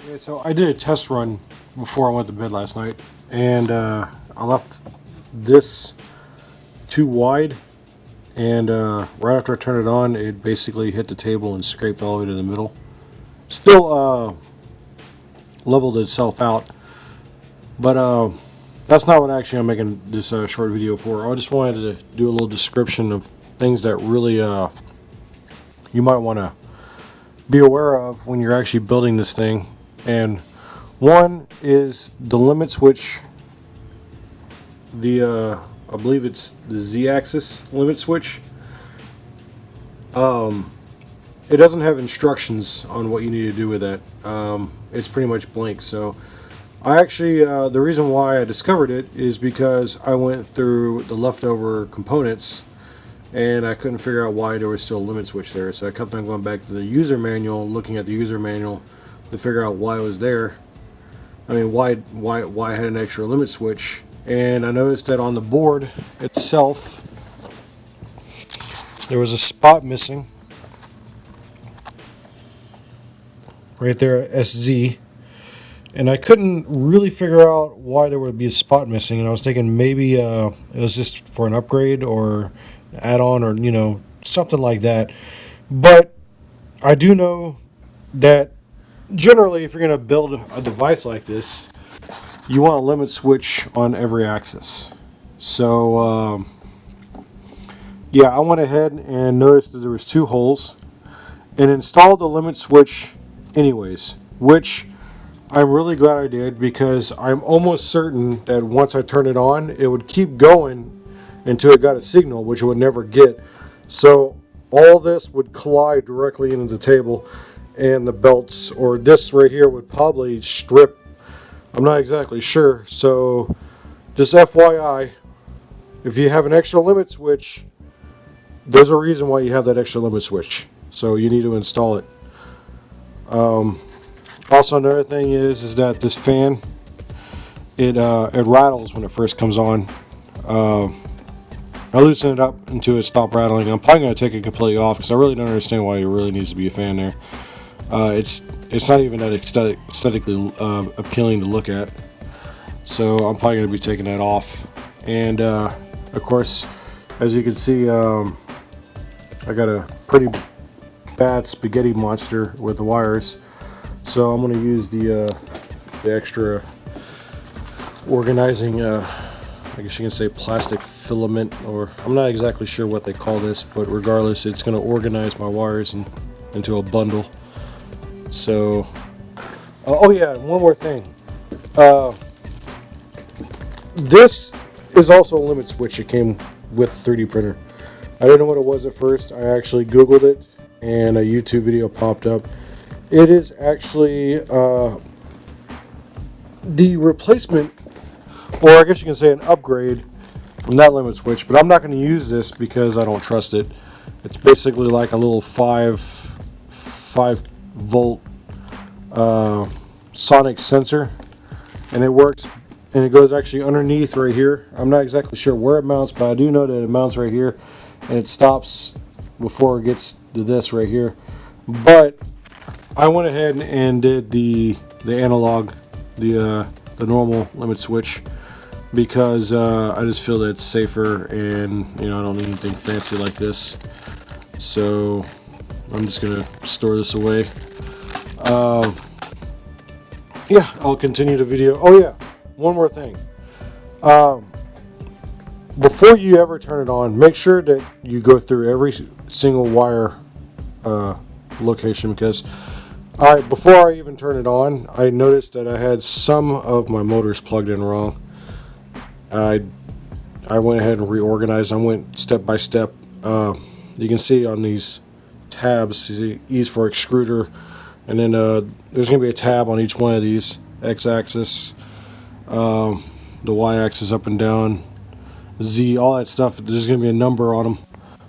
Yeah, so I did a test run before I went to bed last night, and I left this too wide, and right after I turned it on, it basically hit the table and scraped all the way to the middle. Still leveled itself out, but that's not what actually I'm making this short video for. I just wanted to do a little description of things that really you might want to be aware of when you're actually building this thing. And one is the limit switch, I believe it's the Z-axis limit switch. It doesn't have instructions on what you need to do with that. It's pretty much blank. So I actually, the reason why I discovered it is because I went through the leftover components and I couldn't figure out why there was still a limit switch there. So I kept on going back to the user manual, looking at the user manual to figure out why it was there. I mean, why I had an extra limit switch. And I noticed that on the board itself, there was a spot missing. Right there, SZ. And I couldn't really figure out why there would be a spot missing. And I was thinking maybe it was just for an upgrade or add-on or, you know, something like that. But I do know that generally if you're going to build a device like this, you want a limit switch on every axis. So yeah, I went ahead and noticed that there was two holes and installed the limit switch anyways, which I'm really glad I did, because I'm almost certain that once I turned it on, it would keep going until it got a signal, which it would never get. So all this would collide directly into the table, and the belts, or this right here, would probably strip. I'm not exactly sure. So just FYI, if you have an extra limit switch, there's a reason why you have that extra limit switch. So you need to install it. Also, another thing is that this fan, it rattles when it first comes on. I loosen it up until it stopped rattling. I'm probably going to take it completely off because I really don't understand why there really needs to be a fan there. It's not even that aesthetically appealing to look at. So I'm probably going to be taking that off. And of course, as you can see, I got a pretty bad spaghetti monster with the wires. So I'm going to use the extra organizing, I guess you can say plastic filament, or I'm not exactly sure what they call this, but regardless, it's going to organize my wires into a bundle. So, oh yeah, one more thing. This is also a limit switch. It came with the 3D printer. I didn't know what it was at first. I actually Googled it, and a YouTube video popped up. It is actually the replacement, or I guess you can say an upgrade from that limit switch, but I'm not going to use this because I don't trust it. It's basically like a little 5 volt sonic sensor, and it works, and it goes actually underneath right here. I'm not exactly sure where it mounts, but I do know that it mounts right here, and it stops before it gets to this right here. But I went ahead and did the analog, the normal limit switch, because I just feel that it's safer, and you know, I don't need anything fancy like this. So I'm just gonna store this away. Yeah, I'll continue the video. Oh yeah, one more thing. Before you ever turn it on, make sure that you go through every single wire location, because before I even turned it on, I noticed that I had some of my motors plugged in wrong. I went ahead and reorganized. I went step by step. You can see on these tabs, E's for extruder, and then there's going to be a tab on each one of these: X-axis, the Y-axis up and down, Z, all that stuff. There's going to be a number on them,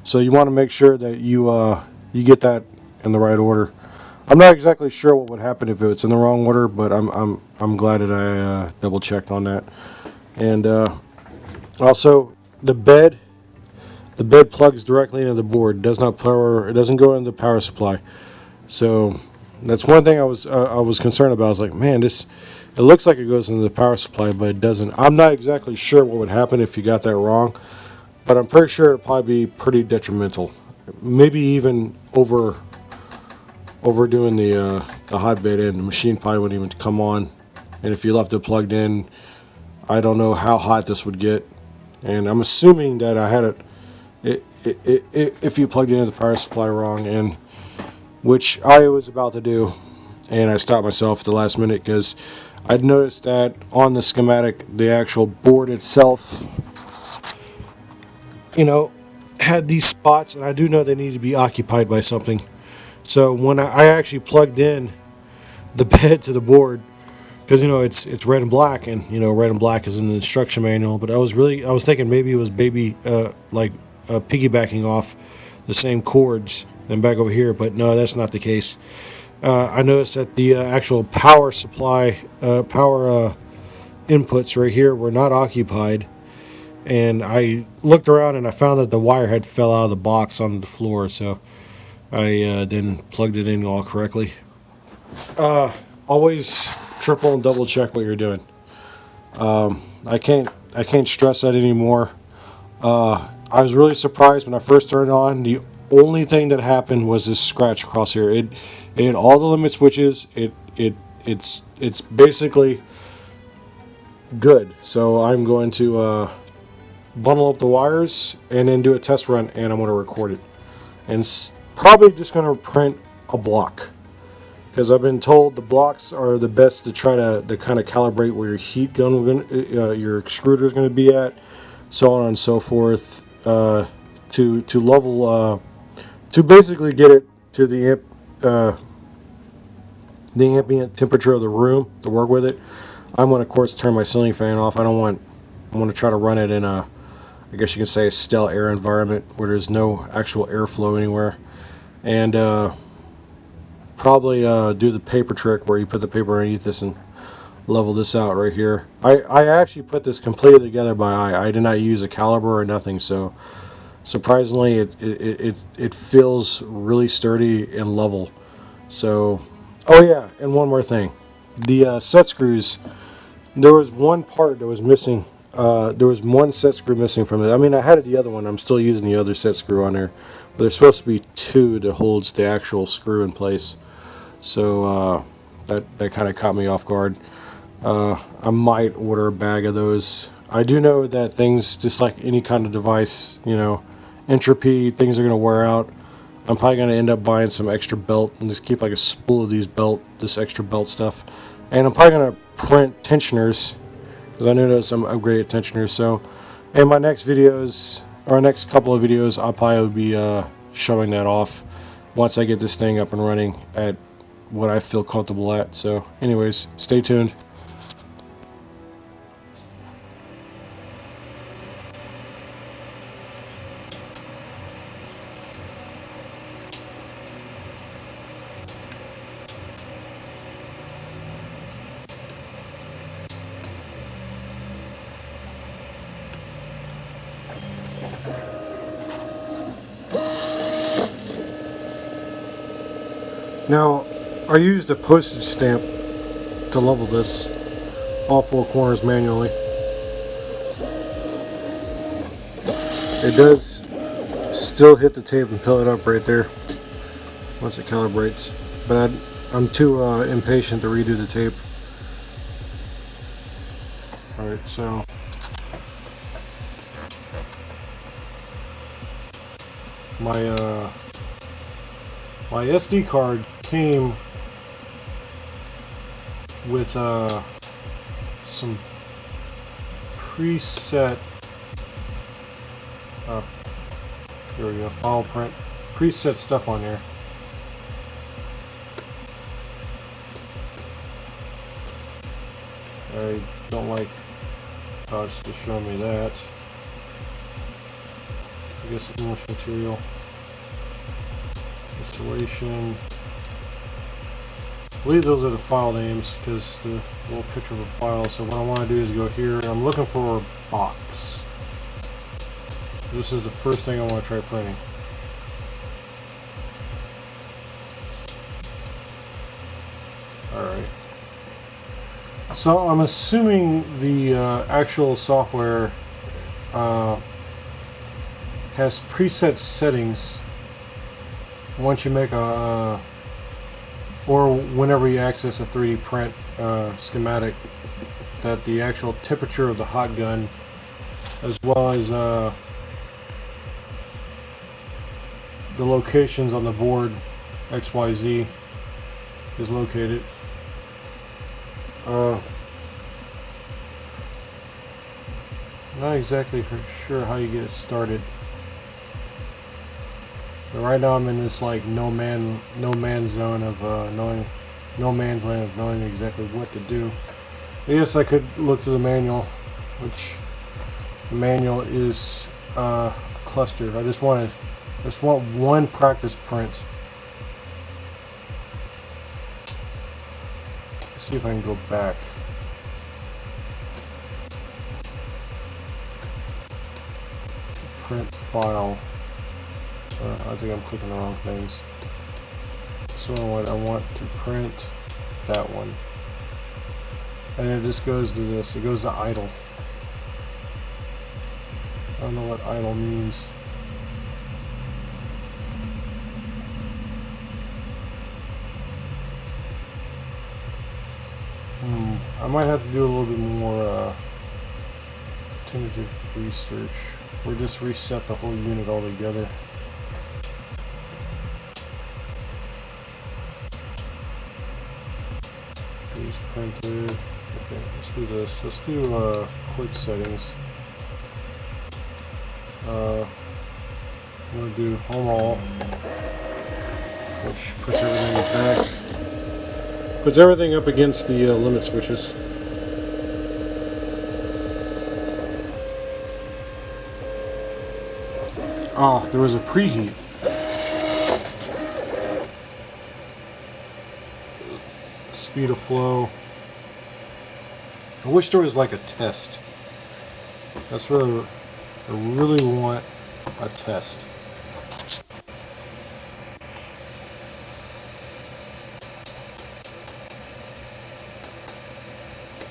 so you want to make sure that you get that in the right order. I'm not exactly sure what would happen if it's in the wrong order, but I'm glad that I double checked on that. And also the bed plugs directly into the board. It doesn't go into the power supply. So That's one thing I was concerned about. I was like, man, it looks like it goes into the power supply, but it doesn't. I'm not exactly sure what would happen if you got that wrong, but I'm pretty sure it'd probably be pretty detrimental. Maybe even overdoing the hot bed in. The machine probably wouldn't even come on. And if you left it plugged in, I don't know how hot this would get. And I'm assuming that I had if you plugged into the power supply wrong, and which I was about to do, and I stopped myself at the last minute because I'd noticed that on the schematic, the actual board itself, had these spots, and I do know they need to be occupied by something. So when I actually plugged in the bed to the board, because it's red and black, and red and black is in the instruction manual, but I was thinking maybe it was piggybacking off the same cords and back over here, but no, that's not the case. I noticed that the actual power supply, power inputs right here were not occupied, and I looked around and I found that the wire had fell out of the box onto the floor, so I then plugged it in all correctly. Always triple and double check what you're doing. I can't stress that anymore. I was really surprised when I first turned it on. The only thing that happened was this scratch across here. It had all the limit switches. It's basically good. So I'm going to bundle up the wires and then do a test run, and I'm going to record it. And probably just going to print a block, because I've been told the blocks are the best to try to kind of calibrate where your heat gun, your extruder is going to be at, so on and so forth, to level, to basically get it to the ambient temperature of the room to work with it. I'm going to, of course, turn my ceiling fan off. I'm going to try to run it in a, I guess you could say, a stale air environment where there's no actual airflow anywhere, and probably do the paper trick where you put the paper underneath this and level this out right here. I actually put this completely together by eye. I did not use a caliber or nothing, so surprisingly it feels really sturdy and level. So, oh yeah, and one more thing. The set screws, there was one part that was missing. There was one set screw missing from it. I mean, I had the other one. I'm still using the other set screw on there, but there's supposed to be two that holds the actual screw in place. So that kind of caught me off guard. I might order a bag of those. I do know that things, just like any kind of device, entropy, things are going to wear out. I'm probably going to end up buying some extra belt and just keep like a spool of this extra belt stuff. And I'm probably going to print tensioners, because I know some upgraded tensioners. So in my next videos, or next couple of videos, I'll probably be showing that off once I get this thing up and running at what I feel comfortable at. So anyways, stay tuned. Now, I used a postage stamp to level this, all four corners manually. It does still hit the tape and fill it up right there once it calibrates, but I'm too impatient to redo the tape. Alright, so my SD card came with some preset, here we go, file print, preset stuff on there. I don't like how it's just showing me that. I guess English material, installation. I believe those are the file names, because the little picture of the file. So what I want to do is go here. I'm looking for a box. This is the first thing I want to try printing. Alright. So I'm assuming the actual software has preset settings once you make a or whenever you access a 3D print schematic, that the actual temperature of the hot gun, as well as the locations on the board XYZ is located. Not exactly sure how you get it started. But right now I'm in this like no man's zone of no man's land of knowing exactly what to do. Yes, I could look through the manual, which the manual is clustered. I just want one practice print. Let's see if I can go back. Print file. I think I'm clicking the wrong things. So what I want to print that one. And it just goes to this. It goes to idle. I don't know what idle means. I might have to do a little bit more tentative research, or just reset the whole unit altogether. These printed. Okay, let's do this. Let's do quick settings. I'm gonna do home all, which puts everything back. Puts everything up against the limit switches. Oh, there was a preheat. Speed of flow. I wish there was like a test. That's what I really want, a test.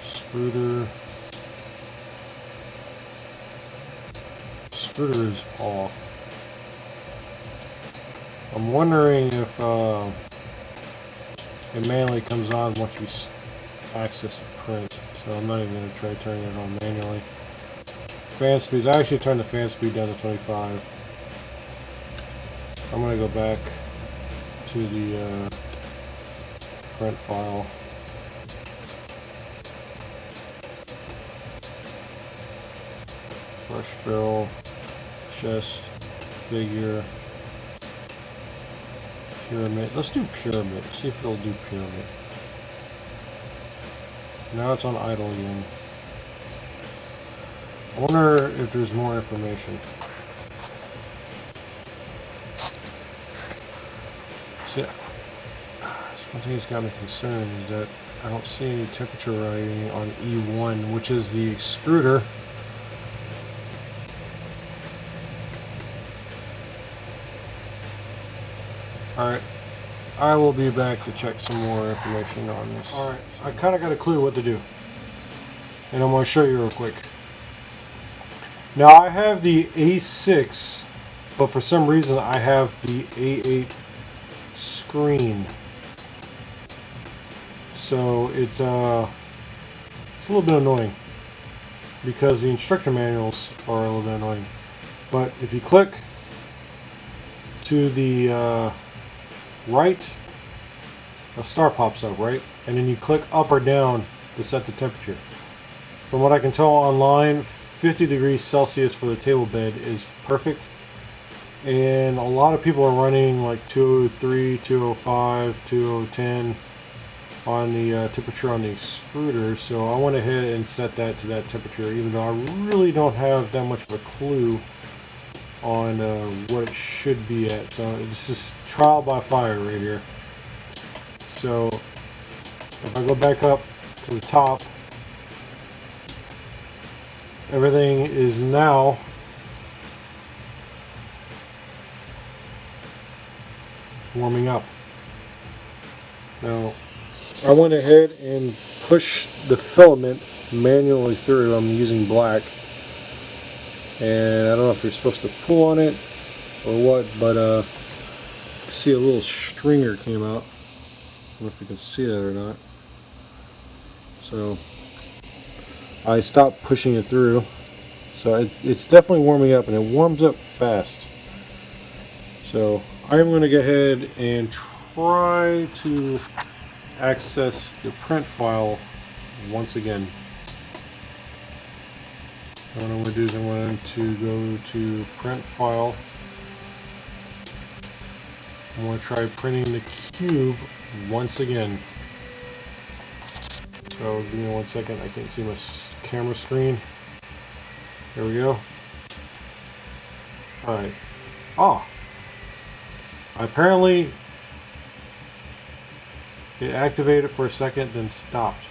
Extruder. Extruder is off. I'm wondering if it manually comes on once you access a print. So I'm not even going to try turning it on manually. Fan speeds. I actually turned the fan speed down to 25. I'm going to go back to the print file. Brush barrel, chest, figure, pyramid. Let's do pyramid. See if it'll do pyramid. Now it's on idle again. I wonder if there's more information. See, one thing that's got me concerned is that I don't see any temperature writing on E1, which is the extruder. Alright, I will be back to check some more information on this. Alright, I kind of got a clue what to do. And I'm going to show you real quick. Now I have the A6, but for some reason I have the A8 screen. So it's a little bit annoying, because the instructor manuals are a little bit annoying. But if you click to the right, a star pops up, right? And then you click up or down to set the temperature. From what I can tell online, 50 degrees Celsius for the table bed is perfect. And a lot of people are running like 203, 205, 2010 on the temperature on the extruder. So I went ahead and set that to that temperature, even though I really don't have that much of a clue on what it should be at. So this is trial by fire right here. So if I go back up to the top, everything is now warming up. Now I went ahead and pushed the filament manually through. I'm using black, and I don't know if you're supposed to pull on it or what, but see a little stringer came out. I don't know if you can see that or not. So I stopped pushing it through. So it's definitely warming up, and it warms up fast. So I'm going to go ahead and try to access the print file once again. What I'm going to do is I'm going to go to print file. I'm going to try printing the cube once again. So give me 1 second, I can't see my camera screen. There we go. Alright. Oh! Apparently it activated for a second, then stopped.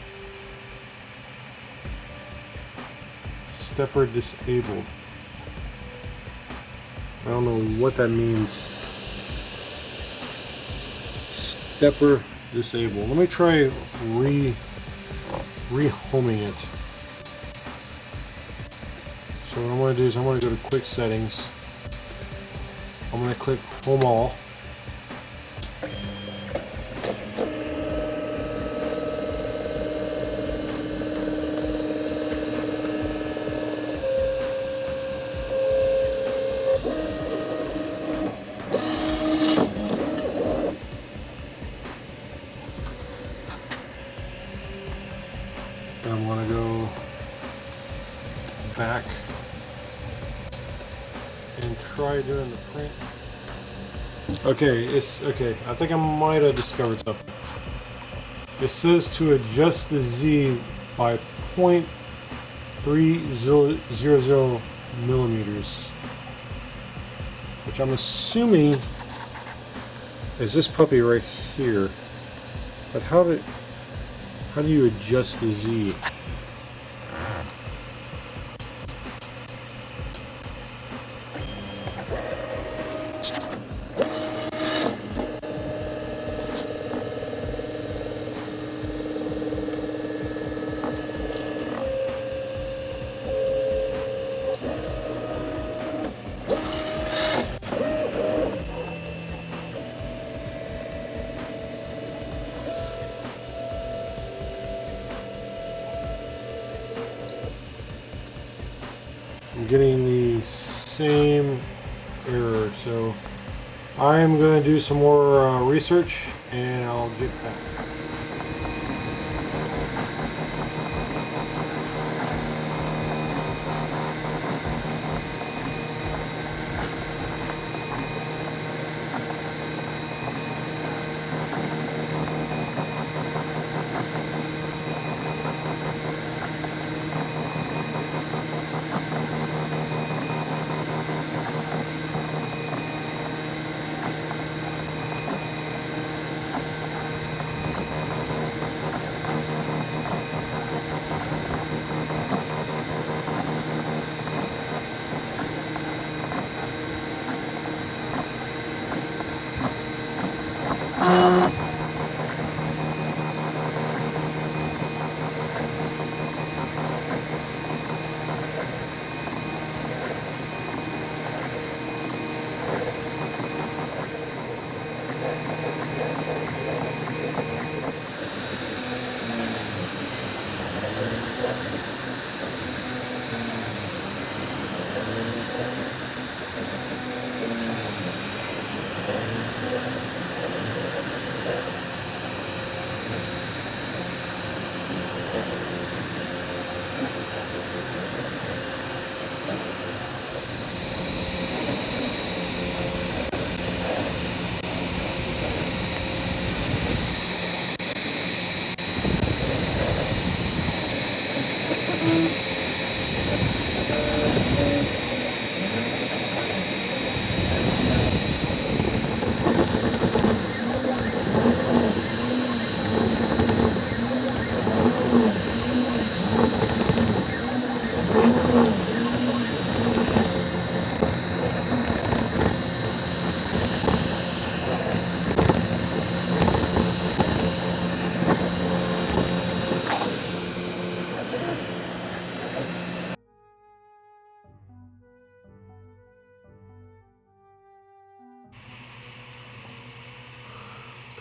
Stepper disabled. I don't know what that means. Stepper disabled. Let me try re-homing it. So what I'm going to do is I'm going to go to quick settings. I'm going to click home all. I'm going to go back and try doing the print. Okay, it's okay. I think I might have discovered something. It says to adjust the Z by 0.300 millimeters, which I'm assuming is this puppy right here. But how do you adjust the Z? I'm getting the same error, so I'm going to do some more research and I'll get back.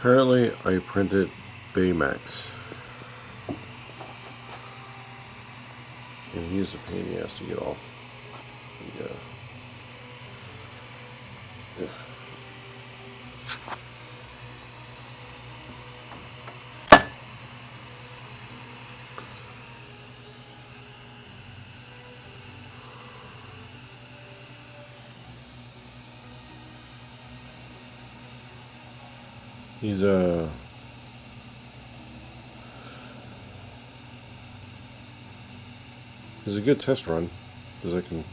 Apparently I printed Baymax. And he's a pain in the ass to get off. Yeah. He's a good test run, because I can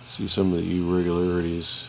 see some of the irregularities.